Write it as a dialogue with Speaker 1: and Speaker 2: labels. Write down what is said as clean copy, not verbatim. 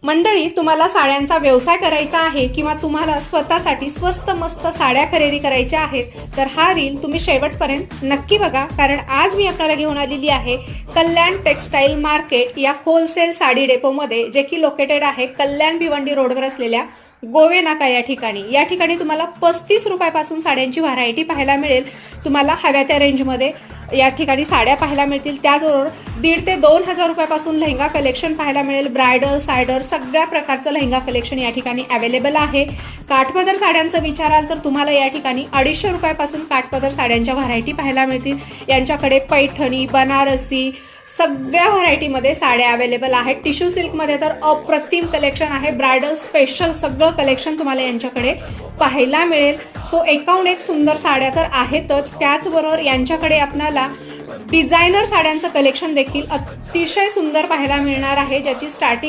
Speaker 1: मंडळी, तुम्हाला साड्यांचा व्यवसाय करायचा आहे किंवा तुम्हाला स्वतःसाठी स्वस्त मस्त साड्या खरेदी करायच्या आहेत तर हा रील तुम्ही शेवटपर्यंत नक्की बघा, कारण आज मी आपल्याला घेऊन आलेली आहे कल्याण टेक्सटाईल मार्केट या होलसेल साडी डेपोमध्ये, जे की लोकेटेड आहे कल्याण भिवंडी रोडवर असलेल्या गोवे नाका या ठिकाणी. या ठिकाणी तुम्हाला 35 रुपयापासून साड्यांची व्हरायटी पाहायला मिळेल. तुम्हाला हव्या त्या रेंजमध्ये या ठिकाणी साड्या पाहायला मिळतील. त्याचबरोबर 1,500 ते 2,000 रुपयापासून लेहंगा कलेक्शन पाहायला मिळेल. ब्रायडल, सायडर सगळ्या प्रकारचं लेहंगा कलेक्शन या ठिकाणी अवेलेबल आहे. काठपदर साड्यांचं विचाराल तर तुम्हाला या ठिकाणी 250 रुपयापासून काठपदर साड्यांच्या व्हरायटी पाहायला मिळतील. यांच्याकडे पैठणी, बनारसी सगळ्या व्हरायटीमध्ये साड्या अवेलेबल आहेत. टिश्यू सिल्कमध्ये तर अप्रतिम कलेक्शन आहे. ब्रायडल स्पेशल सगळं कलेक्शन तुम्हाला यांच्याकडे पाहायला मिळेल. सो एकाहून एक सुंदर साड्या तर आहेतच, त्याचबरोबर यांच्याकडे आपल्याला डिझायनर साड्यांचं कलेक्शन देखील अतिशय सुंदर पाहायला मिळणार आहे, ज्याची स्टार्टिंग